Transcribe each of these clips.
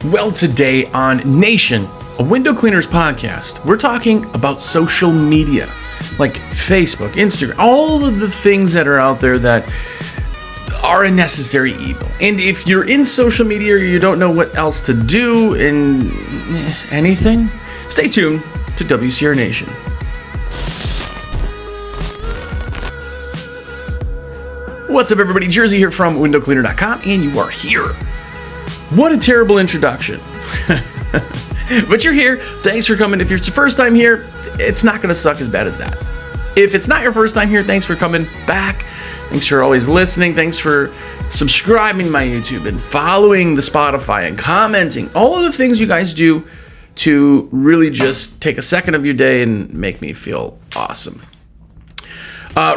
Well, today on Nation, a window cleaners podcast, we're talking about social media, like Facebook, Instagram, all of the things that are out there that are a necessary evil. And if you're in social media or you don't know what else to do in anything, stay tuned to WCR Nation. What's up, everybody? Jersey here from windowcleaner.com, and you are here. What a terrible introduction. But you're here. Thanks for coming. If it's your first time here, it's not going to suck as bad as that. If it's not your first time here, thanks for coming back. Thanks for always listening. Thanks for subscribing to my YouTube and following the Spotify and commenting. All of the things you guys do to really just take a second of your day and make me feel awesome.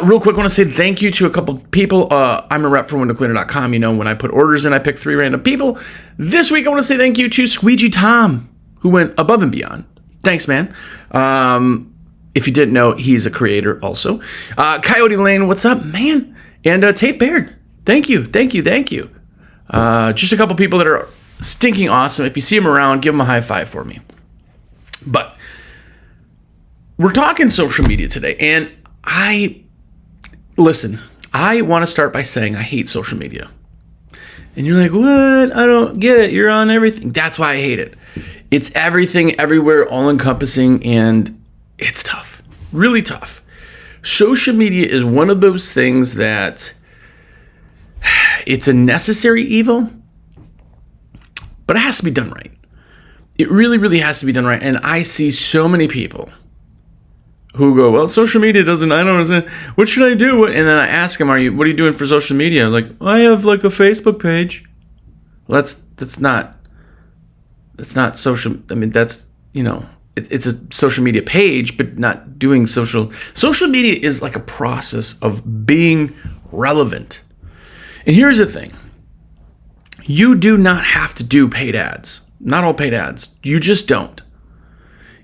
Real quick, I want to say thank you to a couple people. I'm a rep for windowcleaner.com. You know, when I put orders in, I pick 3 random people. This week, I want to say thank you to Squeegee Tom, who went above and beyond. Thanks, man. If you didn't know, he's a creator also. Coyote Lane, what's up, man? And Tate Baird, thank you. Just a couple people that are stinking awesome. If you see them around, give them a high five for me. But we're talking social media today, and I want to start by saying I hate social media. And you're like, what? I don't get it. You're on everything. That's why I hate it. It's everything, everywhere, all encompassing, and it's tough. Really tough. Social media is one of those things that it's a necessary evil, but it has to be done right. It really, really has to be done right. And I see so many people who go, well, social media doesn't, I don't understand. What should I do? And then I ask them, what are you doing for social media? Like, I have like a Facebook page. Well, that's not social. I mean, that's, it's a social media page, but not doing social. Social media is like a process of being relevant. And here's the thing. You do not have to do paid ads. Not all paid ads. You just don't.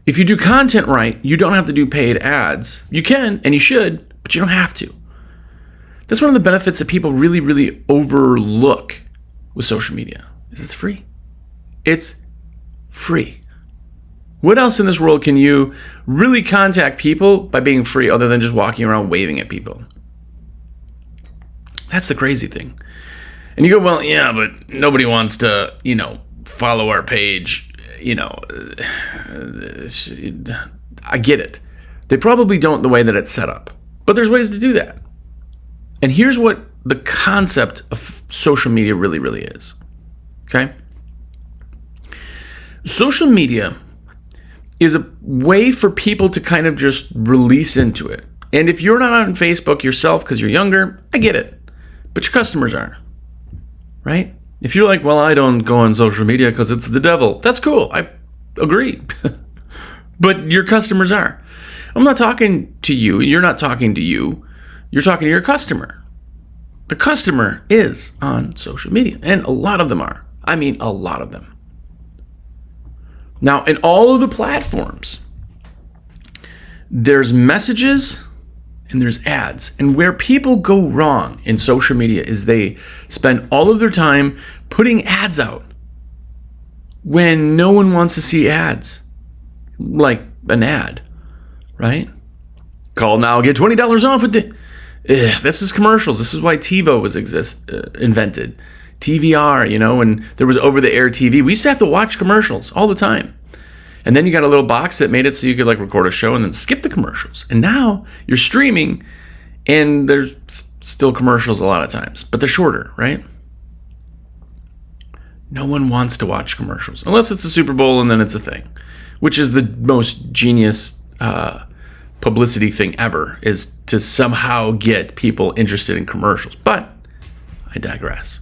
If you do content right, you don't have to do paid ads. You can, and you should, but you don't have to. That's one of the benefits that people really, really overlook with social media, is it's free. It's free. What else in this world can you really contact people by being free other than just walking around waving at people? That's the crazy thing. And you go, well, yeah, but nobody wants to, follow our page. I get it. They probably don't the way that it's set up, but there's ways to do that. And here's what the concept of social media really, really is. Okay? Social media is a way for people to kind of just release into it. And if you're not on Facebook yourself because you're younger, I get it. But your customers are, right? If you're like, well, I don't go on social media because it's the devil, that's cool. I agree. But your customers are. I'm not talking to you. You're not talking to you. You're talking to your customer. The customer is on social media, and a lot of them are. I mean, a lot of them. Now, in all of the platforms, there's messages and there's ads. And where people go wrong in social media is they spend all of their time putting ads out when no one wants to see ads. Like an ad, right? Call now, get $20 off with the... this is commercials. This is why TiVo was invented. TVR, and there was over-the-air TV. We used to have to watch commercials all the time. And then you got a little box that made it so you could record a show and then skip the commercials. And now you're streaming and there's still commercials a lot of times, but they're shorter, right? No one wants to watch commercials unless it's the Super Bowl and then it's a thing, which is the most genius publicity thing ever, is to somehow get people interested in commercials. But I digress.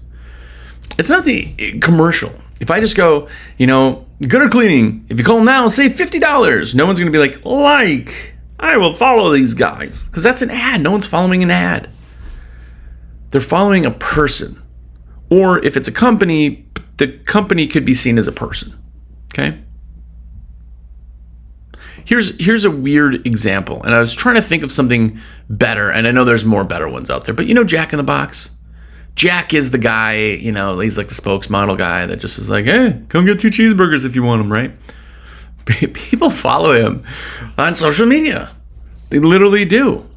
It's not the commercial. If I just go, gutter cleaning, if you call now, save $50. No one's going to be like, I will follow these guys. Because that's an ad. No one's following an ad. They're following a person. Or if it's a company, the company could be seen as a person. Okay? Here's a weird example. And I was trying to think of something better. And I know there's more better ones out there. But Jack in the Box? Jack is the guy, he's like the spokesmodel guy that just is like, hey, come get 2 cheeseburgers if you want them, right? People follow him on social media. They literally do.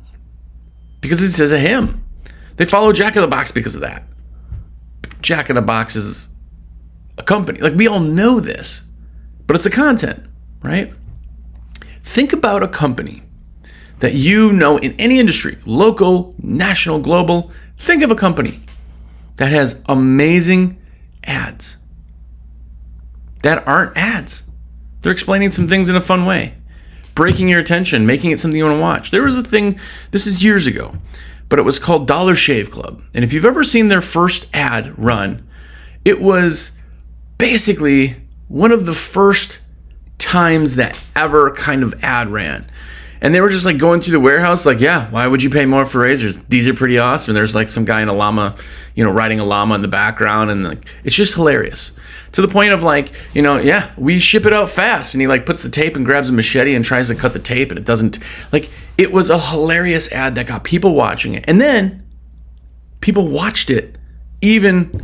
Because it says a him. They follow Jack in the Box because of that. Jack in the Box is a company. Like, we all know this, but it's the content, right? Think about a company that in any industry, local, national, global. Think of a company that has amazing ads that aren't ads. They're explaining some things in a fun way, breaking your attention, making it something you want to watch. There was a thing, this is years ago, but it was called Dollar Shave Club. And if you've ever seen their first ad run, it was basically one of the first times that ever kind of ad ran. And they were just like going through the warehouse, like, yeah, why would you pay more for razors? These are pretty awesome. And there's like some guy in a llama, riding a llama in the background. And like, it's just hilarious to the point of like, yeah, we ship it out fast. And he like puts the tape and grabs a machete and tries to cut the tape. And it doesn't, like, it was a hilarious ad that got people watching it. And then people watched it, even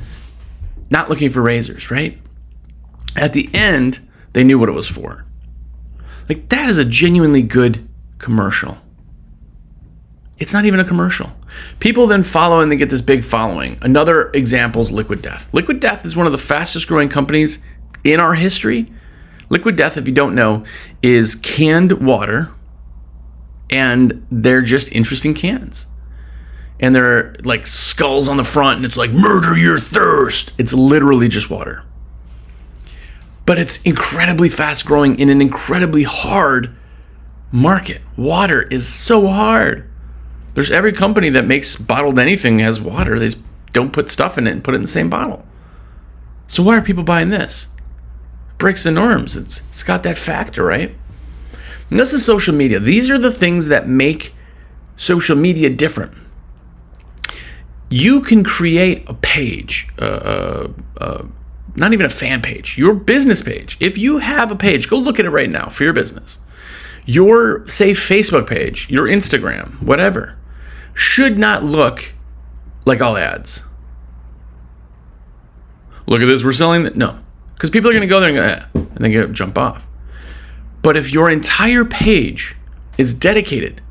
not looking for razors, right? At the end, they knew what it was for. Like, that is a genuinely good commercial. It's not even a commercial. People then follow and they get this big following. Another example is Liquid Death. Liquid Death is one of the fastest growing companies in our history. Liquid Death, if you don't know, is canned water, and they're just interesting cans. And they're like skulls on the front, and it's like, murder your thirst. It's literally just water. But it's incredibly fast growing in an incredibly hard market. Water is so hard. There's every company that makes bottled anything has water. They just don't put stuff in it and put it in the same bottle. So why are people buying this? It breaks the norms. It's got that factor, right? And this is social media. These are the things that make social media different. You can create a page, not even a fan page, your business page. If you have a page, go look at it right now for your business. Your, say, Facebook page, your Instagram, whatever, should not look like all ads. Look at this, we're selling that. No, because people are going to go there and go, and then jump off. But if your entire page is dedicated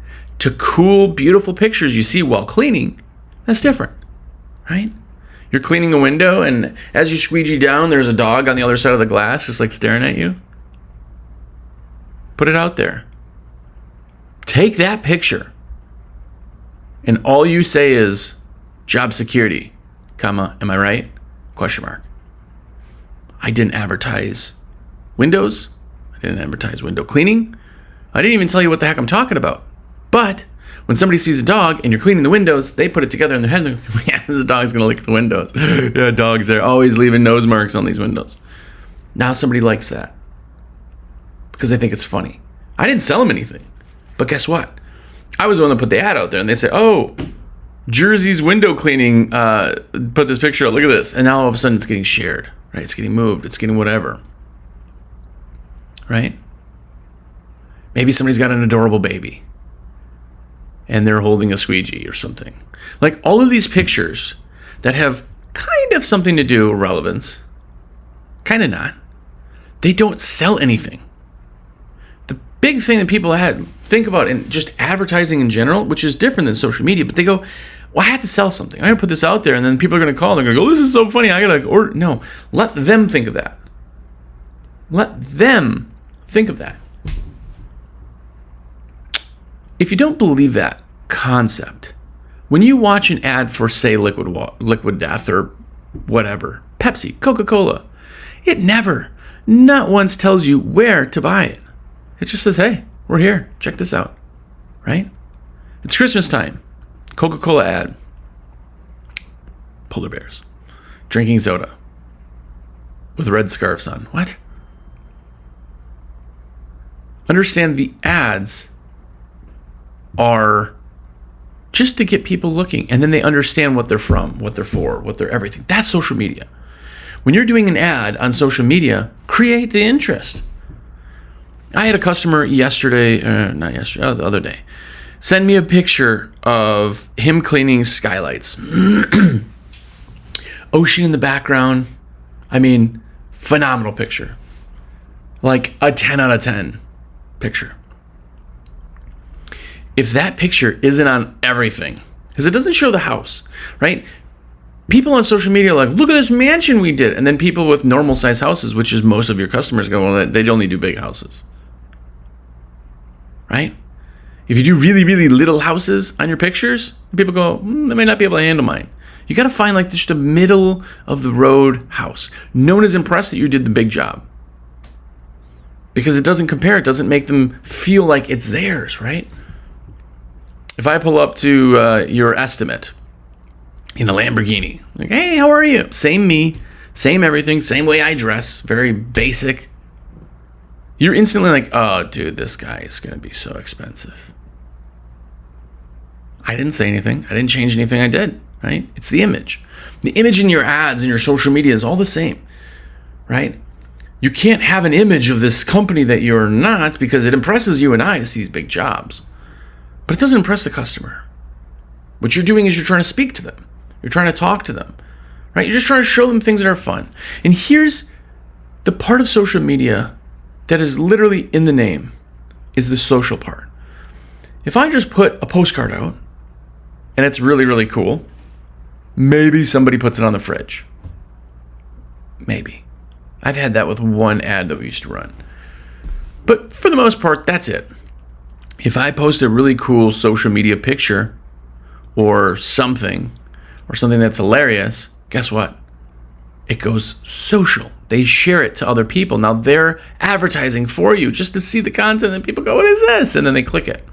to cool, beautiful pictures you see while cleaning, that's different, right? You're cleaning a window, and as you squeegee down, there's a dog on the other side of the glass just like staring at you. Put it out there. Take that picture, and all you say is job security, comma, am I right? Question mark. I didn't advertise windows. I didn't advertise window cleaning. I didn't even tell you what the heck I'm talking about. But when somebody sees a dog and you're cleaning the windows, they put it together in their head and they're, yeah, this dog's going to lick the windows. Yeah, dogs, they're always leaving nose marks on these windows. Now somebody likes that because they think it's funny. I didn't sell them anything. But guess what? I was the one that put the ad out there, and they said, oh, Jersey's window cleaning put this picture out. Look at this. And now all of a sudden it's getting shared, right? It's getting moved. It's getting whatever, right? Maybe somebody's got an adorable baby and they're holding a squeegee or something. Like, all of these pictures that have kind of something to do with relevance, kind of not, they don't sell anything. The big thing that people think about in just advertising in general, which is different than social media, but they go, well, I have to sell something. I'm going to put this out there, and then people are going to call, and they're going to go, this is so funny, I got to order. No, let them think of that. Let them think of that. If you don't believe that concept, when you watch an ad for, say, Liquid Death or whatever, Pepsi, Coca-Cola, it never, not once tells you where to buy it. It just says, hey, we're here. Check this out, right? It's Christmas time. Coca-Cola ad. Polar bears. Drinking soda. With red scarves on. What? Understand the ads are just to get people looking, and then they understand what they're from, what they're for, what they're everything. That's social media. When you're doing an ad on social media, create the interest. I had a customer the other day, send me a picture of him cleaning skylights. Ocean in the background. I mean, phenomenal picture. Like a 10 out of 10 picture. If that picture isn't on everything, because it doesn't show the house, right? People on social media are like, look at this mansion we did. And then people with normal size houses, which is most of your customers, go, well, they only do big houses. Right? If you do really, really little houses on your pictures, people go, they may not be able to handle mine. You got to find like just a middle of the road house. No one is impressed that you did the big job. Because it doesn't compare. It doesn't make them feel like it's theirs, right? If I pull up to your estimate in a Lamborghini, like, hey, how are you? Same me, same everything, same way I dress, very basic. You're instantly like, oh, dude, this guy is going to be so expensive. I didn't say anything. I didn't change anything I did, right? It's the image. The image in your ads and your social media is all the same, right? You can't have an image of this company that you're not because it impresses you and I to see these big jobs. But it doesn't impress the customer. What you're doing is you're trying to speak to them. You're trying to talk to them, right? You're just trying to show them things that are fun. And here's the part of social media that is literally in the name, is the social part. If I just put a postcard out and it's really, really cool, maybe somebody puts it on the fridge. Maybe. I've had that with one ad that we used to run. But for the most part, that's it. If I post a really cool social media picture or something that's hilarious, guess what? It goes social. They share it to other people. Now they're advertising for you just to see the content, and people go, what is this? And then they click it.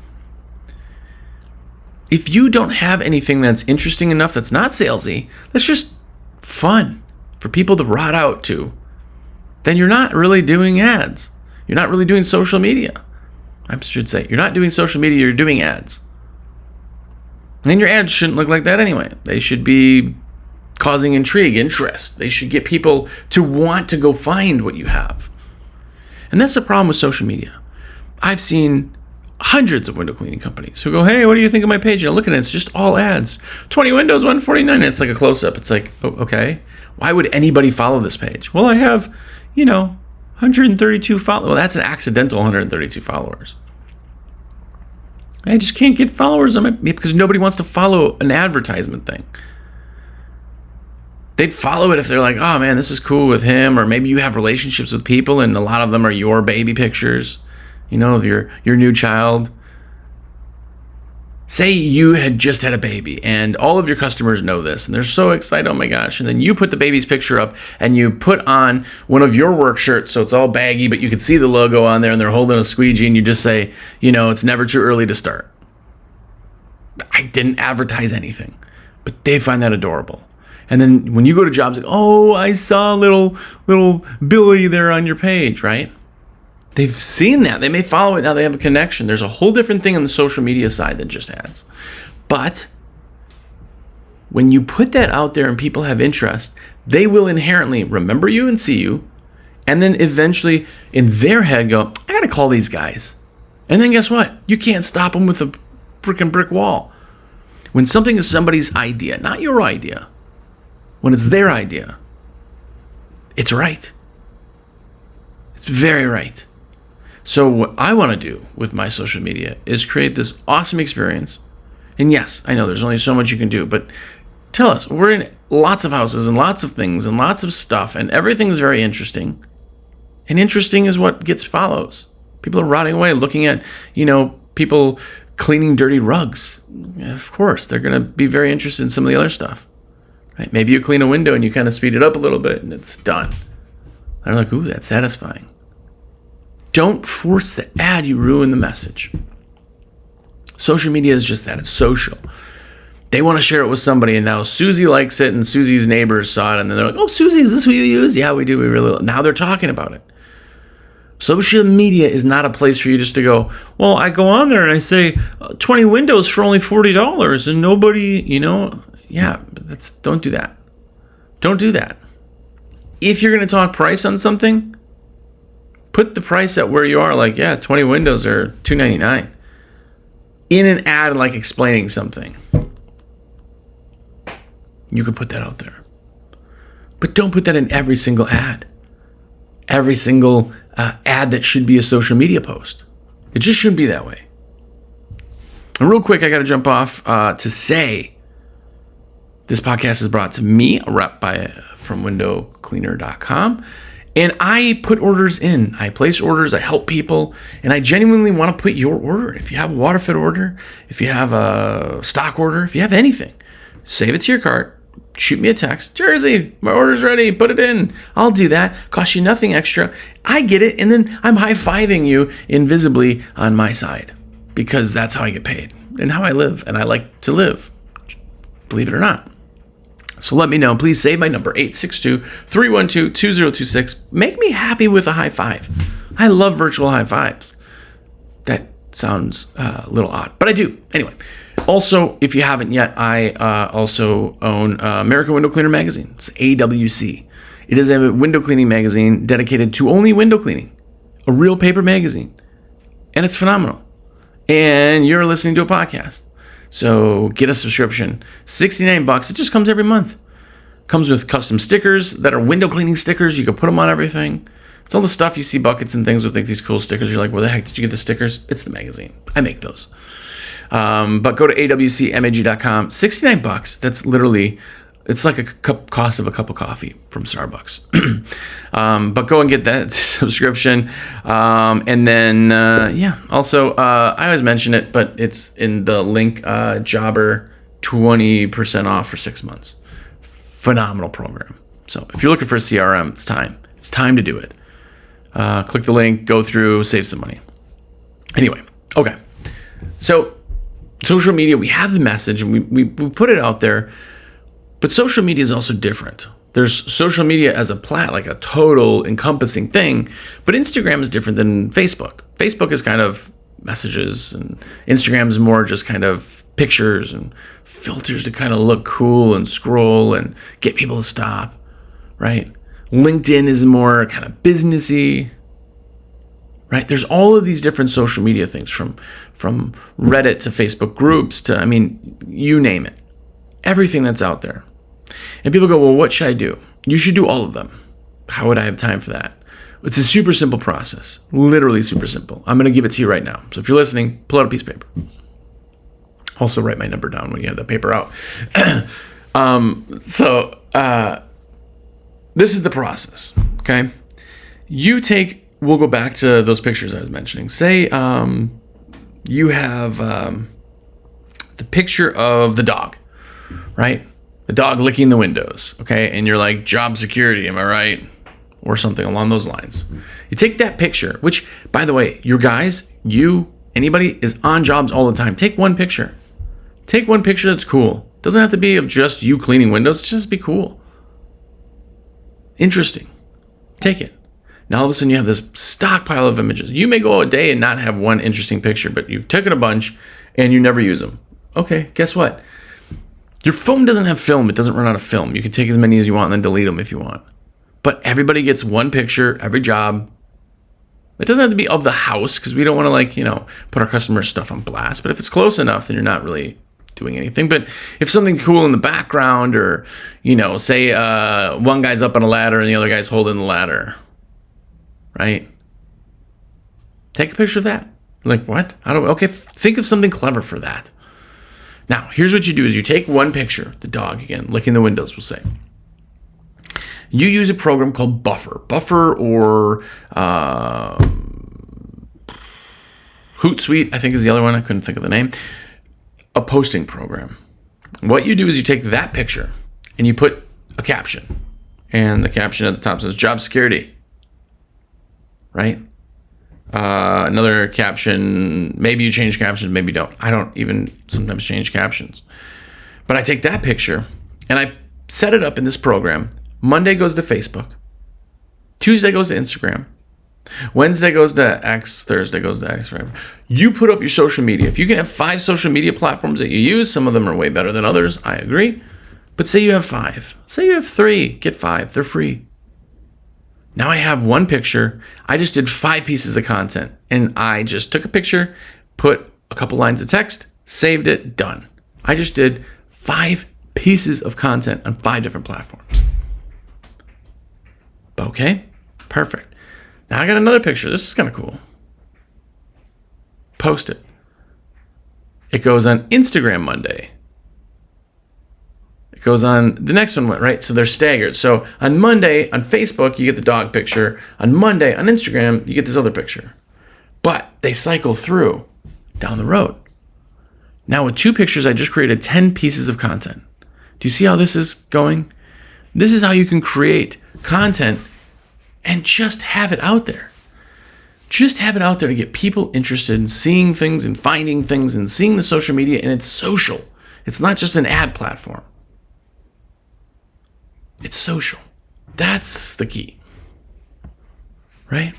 If you don't have anything that's interesting enough, that's not salesy, that's just fun for people to rot out to, then you're not really doing ads. You're not really doing social media. I should say, you're not doing social media, you're doing ads. And your ads shouldn't look like that anyway. They should be causing intrigue, interest. They should get people to want to go find what you have. And that's the problem with social media. I've seen hundreds of window cleaning companies who go, hey, what do you think of my page? And I look at it, it's just all ads. 20 windows, 149. And it's like a close-up. It's like, oh, okay. Why would anybody follow this page? Well, I have, 132 followers. Well, that's an accidental 132 followers. I just can't get followers on my, because nobody wants to follow an advertisement thing. They'd follow it if they're like, oh man, this is cool with him, or maybe you have relationships with people and a lot of them are your baby pictures, of your new child. Say you had just had a baby and all of your customers know this and they're so excited, oh my gosh, and then you put the baby's picture up and you put on one of your work shirts so it's all baggy but you can see the logo on there and they're holding a squeegee and you just say, it's never too early to start. I didn't advertise anything, but they find that adorable. And then when you go to jobs, like, oh, I saw little Billy there on your page, right? They've seen that. They may follow it. Now they have a connection. There's a whole different thing on the social media side than just ads. But when you put that out there and people have interest, they will inherently remember you and see you. And then eventually in their head go, I got to call these guys. And then guess what? You can't stop them with a freaking brick wall. When something is somebody's idea, not your idea, when it's their idea, it's right. It's very right. So what I want to do with my social media is create this awesome experience. And yes, I know there's only so much you can do, but tell us, we're in lots of houses and lots of things and lots of stuff, and everything is very interesting. And interesting is what gets follows. People are rotting away looking at, people cleaning dirty rugs. Of course, they're going to be very interested in some of the other stuff. Right? Maybe you clean a window and you kind of speed it up a little bit and it's done. They're like, ooh, that's satisfying. Don't force the ad, you ruin the message. Social media is just that, it's social. They want to share it with somebody and now Susie likes it and Susie's neighbors saw it and then they're like, oh, Susie, is this who you use? Yeah, we do, we really. Now they're talking about it. Social media is not a place for you just to go, well, I go on there and I say 20 windows for only $40 and nobody, but don't do that. Don't do that. If you're going to talk price on something, put the price at where you are, like, 20 windows are $2.99. In an ad, like explaining something. You can put that out there. But don't put that in every single ad. Every single ad that should be a social media post. It just shouldn't be that way. And real quick, I got to jump off to say this podcast is brought to me, a rep from windowcleaner.com. And I put orders in. I place orders. I help people. And I genuinely want to put your order. If you have a waterfed order, if you have a stock order, if you have anything, save it to your cart. Shoot me a text. Jersey, my order's ready. Put it in. I'll do that. Cost you nothing extra. I get it. And then I'm high-fiving you invisibly on my side because that's how I get paid and how I live. And I like to live, believe it or not. So let me know. Please save my number, 862-312-2026. Make me happy with a high five. I love virtual high fives. That sounds a little odd, but I do. Anyway, also, if you haven't yet, I also own American Window Cleaner Magazine. It's AWC. It is a window cleaning magazine dedicated to only window cleaning. A real paper magazine. And it's phenomenal. And you're listening to a podcast. So get a subscription. $69. It just comes every month. Comes with custom stickers that are window cleaning stickers. You can put them on everything. It's all the stuff you see, buckets and things with like these cool stickers. You're like, where the heck did you get the stickers? It's the magazine. I make those. But go to awcmag.com. $69. That's literally, it's like a cost of a cup of coffee from Starbucks. But go and get that subscription. And then, also, I always mention it, but it's in the link, Jobber, 20% off for 6 months. Phenomenal program. So if you're looking for a CRM, it's time. It's time to do it. Click the link, go through, save some money. Anyway, okay. So social media, we have the message and we put it out there, but social media is also different. There's social media as a like a total encompassing thing, but Instagram is different than Facebook. Facebook is kind of messages and Instagram is more just kind of pictures and filters to kind of look cool and scroll and get people to stop, right? LinkedIn is more kind of businessy, right? There's all of these different social media things from Reddit to Facebook groups to, I mean, you name it. Everything that's out there. And people go, well, what should I do? You should do all of them. How would I have time for that? It's a super simple process. Literally super simple. I'm going to give it to you right now. So if you're listening, pull out a piece of paper. Also write my number down when you have that paper out. This is the process, okay? We'll go back to those pictures I was mentioning. Say you have the picture of the dog, right? The dog licking the windows, okay? And you're like, job security, am I right? Or something along those lines. You take that picture, which, by the way, your guys, anybody is on jobs all the time. Take one picture. Take one picture that's cool. Doesn't have to be of just you cleaning windows. Just be cool. Interesting. Take it. Now all of a sudden you have this stockpile of images. You may go a day and not have one interesting picture, but you've taken a bunch and you never use them. Okay, guess what? Your phone doesn't have film. It doesn't run out of film. You can take as many as you want and then delete them if you want. But everybody gets one picture every job. It doesn't have to be of the house because we don't want to put our customers' stuff on blast. But if it's close enough, then you're not really doing anything. But if something cool in the background or, say one guy's up on a ladder and the other guy's holding the ladder, right? Take a picture of that. Like, what? Okay, think of something clever for that. Now, here's what you do is you take one picture, the dog again, licking the windows, we'll say. You use a program called Buffer or Hootsuite, I think is the other one. I couldn't think of the name. A posting program. What you do is you take that picture and you put a caption. And the caption at the top says job security. Right? Another caption, maybe you change captions, maybe don't. I don't even sometimes change captions. But I take that picture and I set it up in this program. Monday goes to Facebook. Tuesday goes to Instagram. Wednesday goes to X. Thursday goes to X. Right? You put up your social media. If you can have 5 social media platforms that you use, some of them are way better than others. I agree. But say you have 5. Say you have 3. Get 5. They're free. Now I have one picture. I just did 5 pieces of content. And I just took a picture, put a couple lines of text, saved it, done. I just did 5 pieces of content on 5 different platforms. Okay, perfect. Now I got another picture. This is kind of cool. Post it. It goes on Instagram Monday. It goes on the next one, right? So they're staggered. So on Monday, on Facebook, you get the dog picture. On Monday, on Instagram, you get this other picture. But they cycle through down the road. Now with 2 pictures, I just created 10 pieces of content. Do you see how this is going? This is how you can create content and just have it out there. Just have it out there to get people interested in seeing things and finding things and seeing the social media, and it's social. It's not just an ad platform. It's social. That's the key. Right?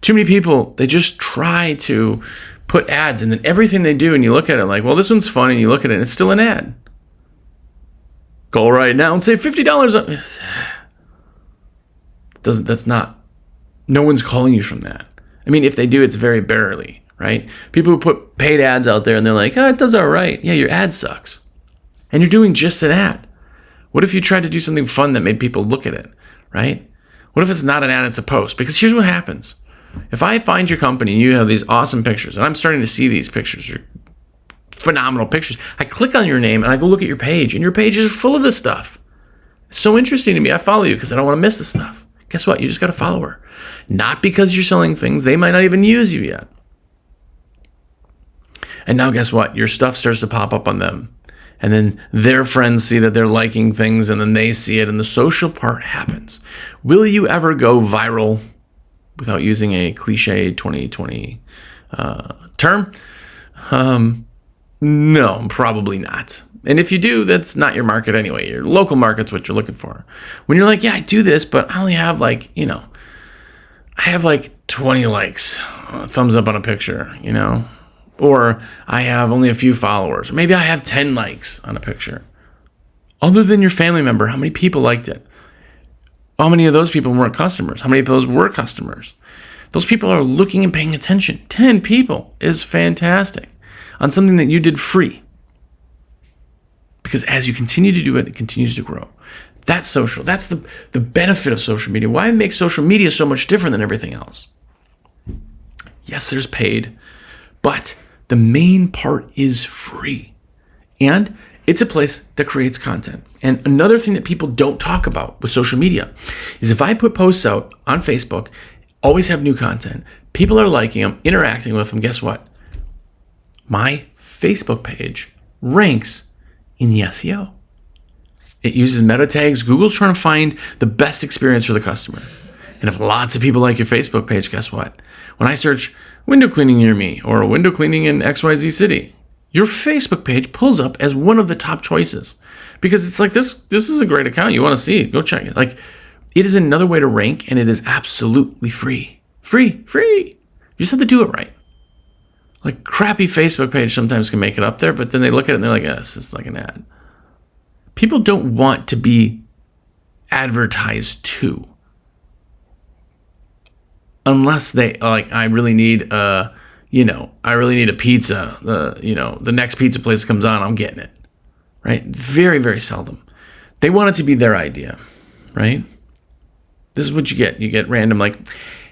Too many people, they just try to put ads, and then everything they do, and you look at it like, well, this one's fun, and you look at it, and it's still an ad. Go right now and save $50. That's not, no one's calling you from that. I mean, if they do, it's very barely, right? People who put paid ads out there and they're like, oh, it does all right. Yeah, your ad sucks. And you're doing just an ad. What if you tried to do something fun that made people look at it, right? What if it's not an ad, it's a post? Because here's what happens. If I find your company and you have these awesome pictures, and I'm starting to see these pictures, you're phenomenal pictures, I click on your name and I go look at your page, and your page is full of this stuff. It's so interesting to me. I follow you because I don't want to miss this stuff. Guess what? You just got to follow her. Not because you're selling things. They might not even use you yet. And now guess what? Your stuff starts to pop up on them. And then their friends see that they're liking things, and then they see it, and the social part happens. Will you ever go viral without using a cliche 2020 term? No, probably not. And if you do, that's not your market anyway. Your local market's what you're looking for. When you're like, yeah, I do this, but I only have I have 20 likes, thumbs up on a picture, or I have only a few followers, or maybe I have 10 likes on a picture. Other than your family member, how many people liked it? How many of those people weren't customers? How many of those were customers? Those people are looking and paying attention. 10 people is fantastic on something that you did free. Because as you continue to do it, it continues to grow. That's social. That's the benefit of social media. Why make social media so much different than everything else? Yes, there's paid, but the main part is free. And it's a place that creates content. And another thing that people don't talk about with social media is if I put posts out on Facebook, always have new content, people are liking them, interacting with them, guess what? My Facebook page ranks in the SEO. It uses meta tags. Google's trying to find the best experience for the customer. And if lots of people like your Facebook page, guess what? When I search window cleaning near me or window cleaning in XYZ city, your Facebook page pulls up as one of the top choices because it's like, this is a great account. You want to see it, go check it. Like, it is another way to rank, and it is absolutely free. Free. You just have to do it right. Like, crappy Facebook page sometimes can make it up there, but then they look at it and they're like, this is like an ad. People don't want to be advertised to. Unless they, I really need I really need a pizza. The next pizza place comes on, I'm getting it. Right? Very, very seldom. They want it to be their idea. Right? This is what you get. You get random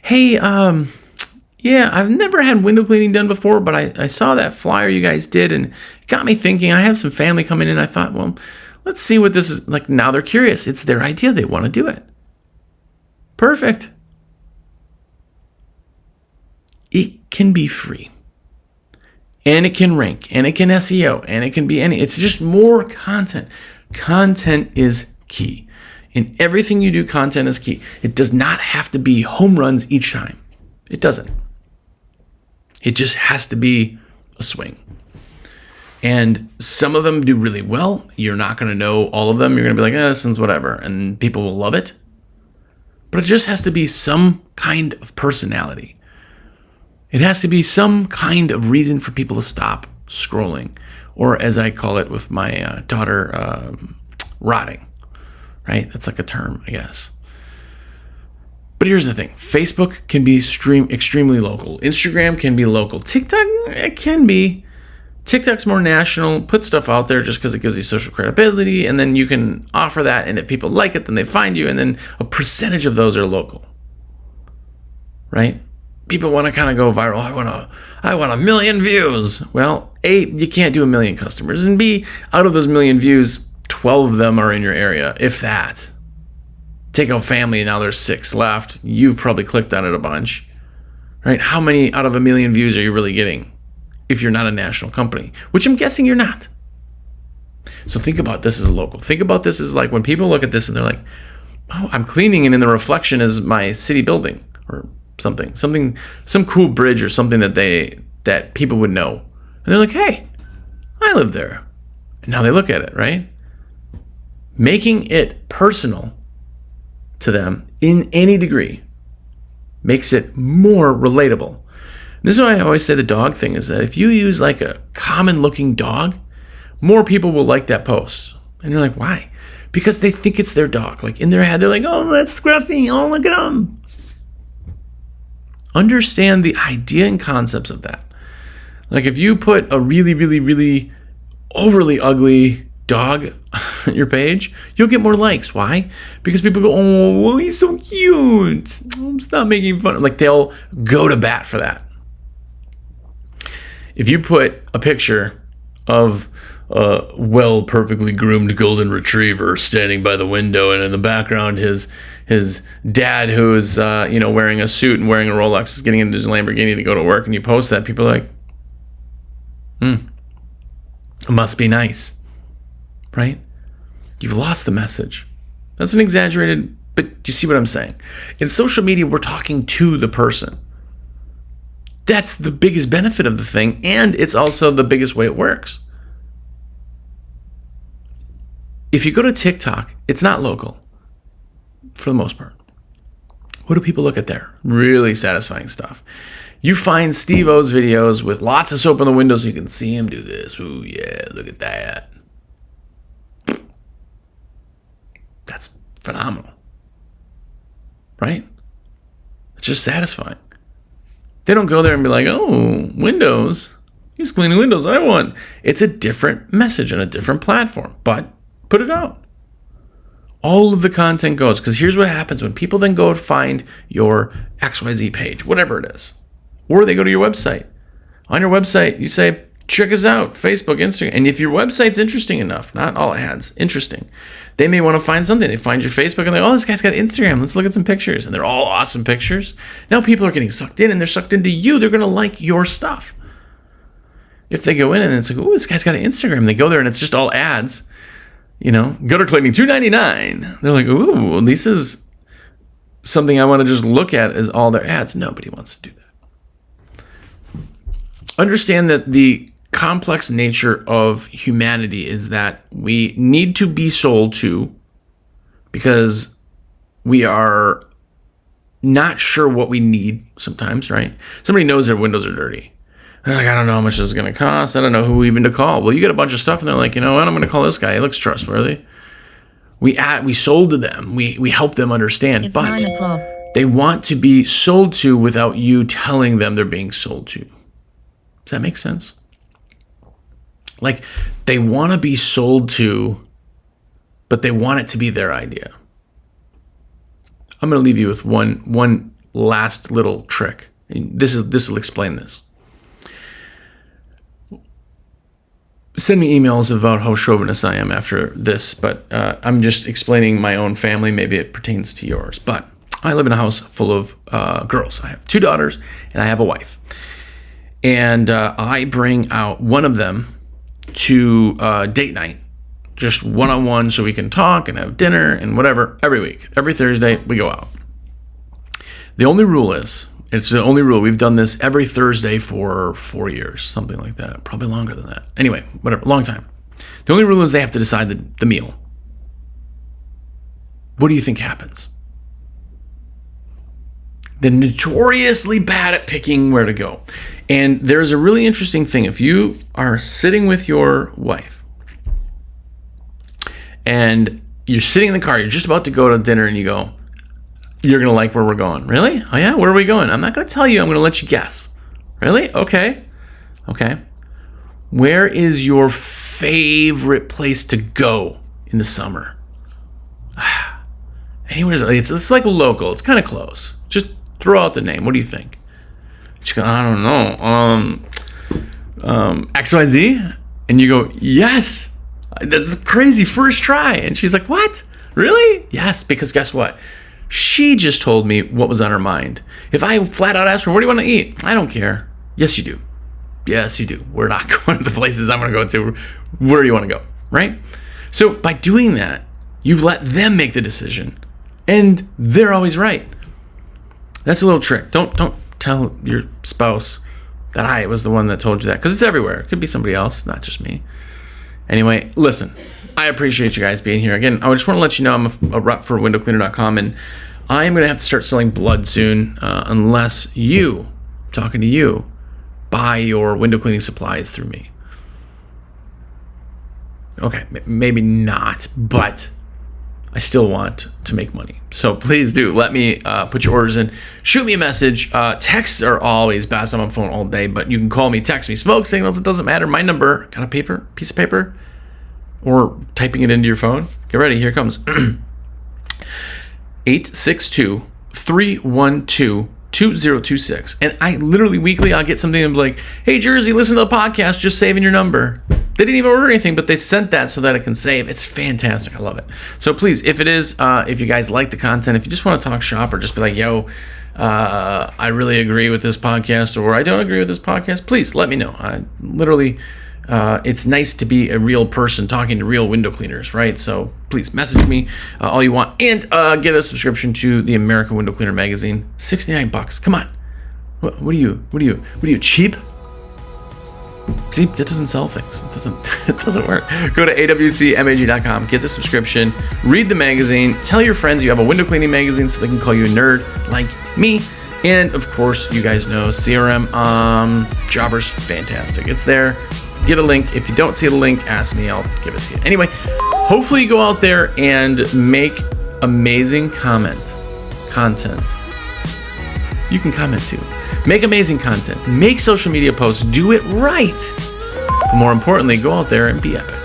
hey, yeah, I've never had window cleaning done before, but I saw that flyer you guys did, and it got me thinking. I have some family coming in. I thought, well, let's see what this is like. Now they're curious. It's their idea. They want to do it. Perfect. It can be free, and it can rank, and it can SEO, and it can be it's just more content. Content is key. In everything you do, content is key. It does not have to be home runs each time. It doesn't. It just has to be a swing. And some of them do really well. You're not going to know all of them. You're going to be like, this one's whatever. And people will love it. But it just has to be some kind of personality. It has to be some kind of reason for people to stop scrolling. Or as I call it with my daughter, rotting. Right? That's like a term, I guess. But here's the thing. Facebook can be extremely local. Instagram can be local. TikTok, it can be. TikTok's more national, put stuff out there just because it gives you social credibility, and then you can offer that, and if people like it, then they find you, and then a percentage of those are local, right? People want to kind of go viral. I want 1 million views. Well, A, you can't do 1 million customers, and B, out of those 1 million views, 12 of them are in your area, if that. Take out family, and now there's 6 left. You've probably clicked on it a bunch, right? How many out of 1 million views are you really getting if you're not a national company? Which I'm guessing you're not. So think about this as local. Think about this as like when people look at this and they're like, oh, I'm cleaning, and in the reflection is my city building or something, some cool bridge or something that people would know. And they're like, hey, I live there. And now they look at it, right? Making it personal to them in any degree makes it more relatable. This is why I always say the dog thing is that if you use like a common looking dog, more people will like that post. And you're like, why? Because they think it's their dog. Like in their head, they're like, oh, that's Scruffy. Oh, look at him. Understand the idea and concepts of that. Like if you put a really, really, really overly ugly dog on your page, you'll get more likes. Why? Because people go, oh, well, he's so cute. Stop making fun. Like they'll go to bat for that. If you put a picture of a perfectly groomed golden retriever standing by the window, and in the background his dad, who is wearing a suit and wearing a Rolex, is getting into his Lamborghini to go to work, and you post that, people are like, it must be nice, right? You've lost the message. That's an exaggerated, but you see what I'm saying? In social media, we're talking to the person. That's the biggest benefit of the thing, and it's also the biggest way it works. If you go to TikTok, it's not local, for the most part. What do people look at there? Really satisfying stuff. You find Steve-O's videos with lots of soap in the window so you can see him do this. Ooh, yeah, look at that. That's phenomenal. Right? It's just satisfying. They don't go there and be like, oh, windows. He's cleaning windows. I want. It's a different message on a different platform, but put it out. All of the content goes, because here's what happens when people then go to find your XYZ page, whatever it is, or they go to your website. On your website, you say, check us out, Facebook, Instagram. And if your website's interesting enough, not all ads, interesting, they may want to find something. They find your Facebook and they're like, oh, this guy's got Instagram. Let's look at some pictures. And they're all awesome pictures. Now people are getting sucked in, and they're sucked into you. They're going to like your stuff. If they go in and it's like, oh, this guy's got an Instagram. They go there and it's just all ads. Gutter cleaning, $2.99. They're like, ooh, this is something I want to just look at as all their ads. Nobody wants to do that. Understand that the complex nature of humanity is that we need to be sold to because we are not sure what we need sometimes, right? Somebody knows their windows are dirty. They're like, I don't know how much this is going to cost. I don't know who even to call. Well, you get a bunch of stuff and they're like, you know what? I'm going to call this guy. He looks trustworthy. We sold to them. We help them understand. It's but 9 o'clock. They want to be sold to without you telling them they're being sold to. Does that make sense? Like they want to be sold to, but they want it to be their idea. I'm going to leave you with one last little trick. This will explain this. Send me emails about how chauvinist I am after this, but I'm just explaining my own family. Maybe it pertains to yours. But I live in a house full of girls. I have 2 daughters, and I have a wife. And I bring out one of them to date night, just one-on-one, so we can talk and have dinner and whatever every week. Every Thursday, we go out. The only rule is, it's the only rule. We've done this every Thursday for 4 years, something like that. Probably longer than that. Anyway, whatever, long time. The only rule is they have to decide the meal. What do you think happens? They're notoriously bad at picking where to go. And there's a really interesting thing. If you are sitting with your wife and you're sitting in the car, you're just about to go to dinner and you go, you're going to like where we're going. Really? Oh yeah? Where are we going? I'm not going to tell you. I'm going to let you guess. Really? Okay. Where is your favorite place to go in the summer? Anywhere. It's like local. It's kind of close. Just throw out the name. What do you think? She goes, I don't know. XYZ? And you go, yes. That's crazy. First try. And she's like, what? Really? Yes, because guess what? She just told me what was on her mind. If I flat out ask her, what do you want to eat? I don't care. Yes, you do. Yes, you do. We're not going to the places I'm going to go to. Where do you want to go? Right? So by doing that, you've let them make the decision. And they're always right. That's a little trick. Don't tell your spouse that I was the one that told you that, because it's everywhere. It could be somebody else, not just me. Anyway, listen, I appreciate you guys being here. Again, I just want to let you know I'm a rep for windowcleaner.com, and I am going to have to start selling blood soon unless you, talking to you, buy your window cleaning supplies through me. Okay, maybe not, but I still want to make money. So please do let me put your orders in. Shoot me a message. Texts are always best. I'm on phone all day, but you can call me, text me, smoke signals. It doesn't matter. My number, got a piece of paper, or typing it into your phone. Get ready. Here it comes. 862-312-2026. And I literally weekly, I'll get something and be like, hey, Jersey, listen to the podcast. Just saving your number. They didn't even order anything, but they sent that so that it can save. It's fantastic. I love it. So please, if you guys like the content, if you just want to talk shop or just be like, yo, I really agree with this podcast, or I don't agree with this podcast, please let me know. I literally, it's nice to be a real person talking to real window cleaners, right? So please message me all you want, and get a subscription to the American Window Cleaner magazine. $69. Come on. What are you cheap? See, that doesn't sell things. It doesn't work. Go to awcmag.com, get the subscription, read the magazine, tell your friends you have a window cleaning magazine so they can call you a nerd like me. And of course, you guys know CRM Jobber's fantastic. It's there. Get a link. If you don't see the link, ask me. I'll give it to you. Anyway, hopefully you go out there and make amazing content. You can comment too. Make amazing content. Make social media posts. Do it right. But more importantly, go out there and be epic.